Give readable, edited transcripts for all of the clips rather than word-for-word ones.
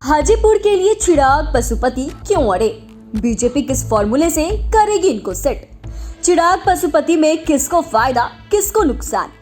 हाजीपुर के लिए चिराग पशुपति क्यों अड़े? बीजेपी किस फॉर्मूले से करेगी इनको सेट? चिराग पशुपति में किसको फायदा, किसको नुकसान?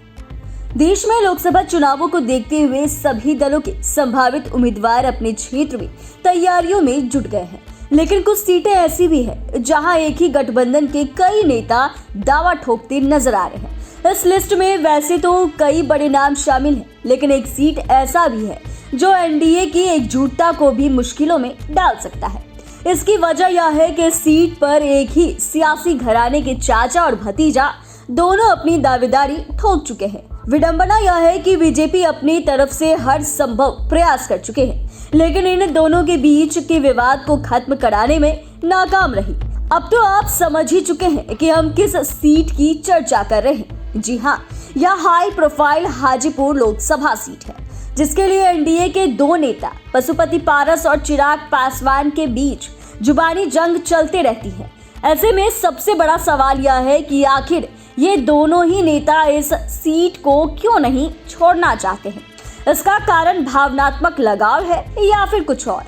देश में लोकसभा चुनावों को देखते हुए सभी दलों के संभावित उम्मीदवार अपने क्षेत्र में तैयारियों में जुट गए हैं, लेकिन कुछ सीटें ऐसी भी है जहां एक ही गठबंधन के कई नेता दावा ठोकते नजर आ रहे हैं। इस लिस्ट में वैसे तो कई बड़े नाम शामिल हैं, लेकिन एक सीट ऐसा भी है जो एनडीए की एकजुटता को भी मुश्किलों में डाल सकता है। इसकी वजह यह है कि सीट पर एक ही सियासी घराने के चाचा और भतीजा दोनों अपनी दावेदारी ठोक चुके हैं। विडंबना यह है कि बीजेपी अपनी तरफ से हर संभव प्रयास कर चुके हैं, लेकिन इन दोनों के बीच के विवाद को खत्म कराने में नाकाम रही। अब तो आप समझ ही चुके हैं कि हम किस सीट की चर्चा कर रहे हैं। जी हाँ, यह high profile Hajipur Lok Sabha seat है, जिसके लिए एनडीए के दो नेता पशुपति पारस और चिराग पासवान के बीच जुबानी जंग चलते रहती है। ऐसे में सबसे बड़ा सवाल यह है कि आखिर ये दोनों ही नेता इस सीट को क्यों नहीं छोड़ना चाहते हैं। इसका कारण भावनात्मक लगाव है या फिर कुछ और?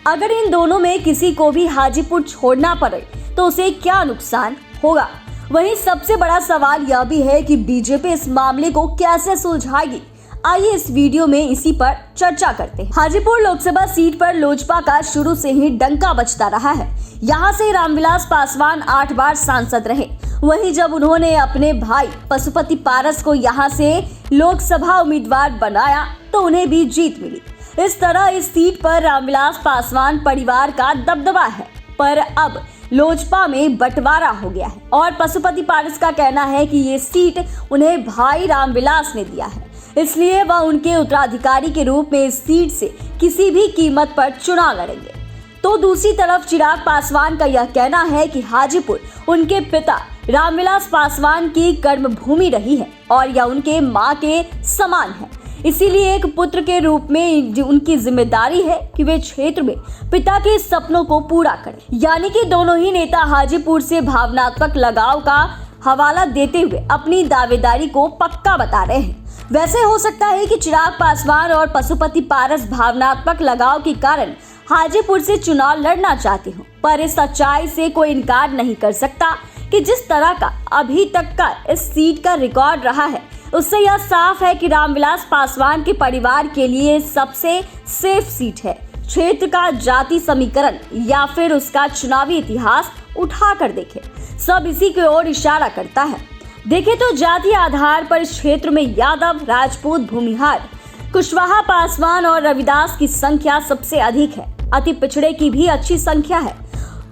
अगर इन दोनों में किसी को भी हाजीपुर छोड़ना पड़े तो उसे क्या नुकसान होगा? वहीं सबसे बड़ा सवाल यह भी है कि बीजेपी इस मामले को कैसे सुलझाएगी। आइए इस वीडियो में इसी पर चर्चा करते हैं। हाजीपुर लोकसभा सीट पर लोजपा का शुरू से ही डंका बजता रहा है। यहाँ से रामविलास पासवान 8 बार सांसद रहे। वहीं जब उन्होंने अपने भाई पशुपति पारस को यहाँ से लोकसभा उम्मीदवार बनाया तो उन्हें भी जीत मिली। इस तरह इस सीट पर रामविलास पासवान परिवार का दबदबा है, पर अब लोजपा में बंटवारा हो गया है और पशुपति पारस का कहना है कि ये सीट उन्हें भाई रामविलास ने दिया है, इसलिए वह उनके उत्तराधिकारी के रूप में इस सीट से किसी भी कीमत पर चुनाव लड़ेंगे। तो दूसरी तरफ चिराग पासवान का यह कहना है कि हाजीपुर उनके पिता रामविलास पासवान की कर्मभूमि रही है और यह उनके मां के समान है, इसीलिए एक पुत्र के रूप में उनकी जिम्मेदारी है कि वे क्षेत्र में पिता के सपनों को पूरा करें। यानी कि दोनों ही नेता हाजीपुर से भावनात्मक लगाव का हवाला देते हुए अपनी दावेदारी को पक्का बता रहे हैं। वैसे हो सकता है कि चिराग पासवान और पशुपति पारस भावनात्मक लगाव के कारण हाजीपुर से चुनाव लड़ना चाहते हो, पर इस सच्चाई से कोई इनकार नहीं कर सकता कि जिस तरह का अभी तक का इस सीट का रिकॉर्ड रहा है, उससे यह साफ है कि रामविलास पासवान के परिवार के लिए सबसे सेफ सीट है। क्षेत्र का जाति समीकरण या फिर उसका चुनावी इतिहास उठा कर देखे, सब इसी की ओर इशारा करता है। देखे तो जाति आधार पर इस क्षेत्र में यादव, राजपूत, भूमिहार, कुशवाहा, पासवान और रविदास की संख्या सबसे अधिक है। अति पिछड़े की भी अच्छी संख्या है,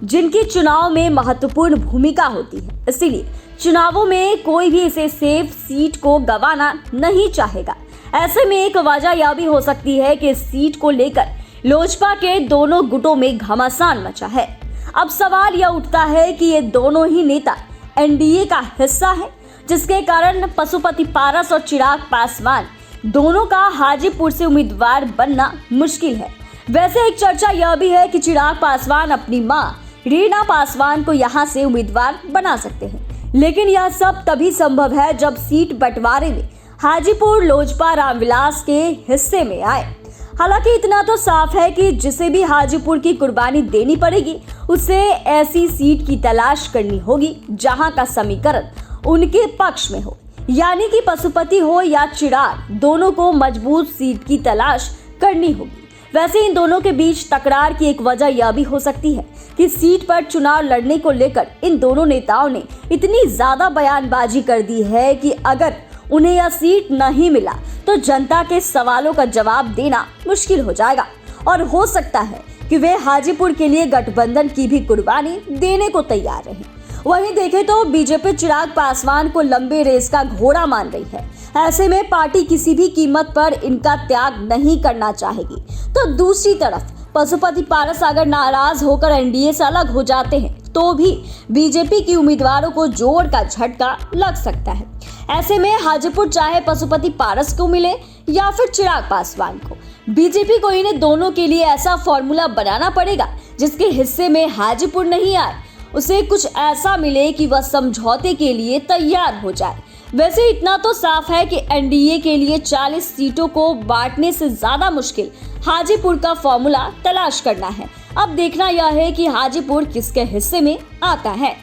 जिनकी चुनाव में महत्वपूर्ण भूमिका होती है। इसीलिए चुनावों में कोई भी इसे सेफ सीट को गंवाना नहीं चाहेगा। ऐसे में एक वजह यह भी हो सकती है कि इस सीट को लेकर लोजपा के दोनों गुटों में घमासान मचा है। अब सवाल यह उठता है कि ये दोनों ही नेता एनडीए का हिस्सा है, जिसके कारण पशुपति पारस और चिराग पासवान दोनों का हाजीपुर से उम्मीदवार बनना मुश्किल है। वैसे एक चर्चा यह भी है कि चिराग पासवान अपनी मां रीना पासवान को यहां से उम्मीदवार बना सकते हैं, लेकिन यह सब तभी संभव है जब सीट बंटवारे में हाजीपुर लोजपा रामविलास के हिस्से में आए। हालांकि इतना तो साफ है कि जिसे भी हाजीपुर की कुर्बानी देनी पड़ेगी, उसे ऐसी सीट की तलाश करनी होगी जहां का समीकरण उनके पक्ष में हो। यानी कि पशुपति हो या चिराग, दोनों को मजबूत सीट की तलाश करनी होगी। वैसे इन दोनों के बीच तकरार की एक वजह यह भी हो सकती है कि सीट पर चुनाव लड़ने को लेकर इन दोनों नेताओं ने इतनी ज्यादा बयानबाजी कर दी है कि अगर उन्हें यह सीट नहीं मिला तो जनता के सवालों का जवाब देना मुश्किल हो जाएगा और हो सकता है कि वे हाजीपुर के लिए गठबंधन की भी कुर्बानी देने को तैयार रहे। वहीं देखे तो बीजेपी चिराग पासवान को लंबे रेस का घोड़ा मान रही है। ऐसे में पार्टी किसी भी कीमत पर इनका त्याग नहीं करना चाहेगी। तो दूसरी तरफ पशुपति पारस अगर नाराज होकर एनडीए से अलग हो जाते हैं तो भी बीजेपी की उम्मीदवारों को जोर का झटका लग सकता है। ऐसे में हाजीपुर चाहे पशुपति पारस को मिले या फिर चिराग पासवान को, बीजेपी को इन्हें दोनों के लिए ऐसा फॉर्मूला बनाना पड़ेगा जिसके हिस्से में हाजीपुर नहीं आए, उसे कुछ ऐसा मिले कि वह समझौते के लिए तैयार हो जाए। वैसे इतना तो साफ है कि एनडीए के लिए 40 सीटों को बांटने से ज्यादा मुश्किल हाजीपुर का फॉर्मूला तलाश करना है। अब देखना यह है कि हाजीपुर किसके हिस्से में आता है।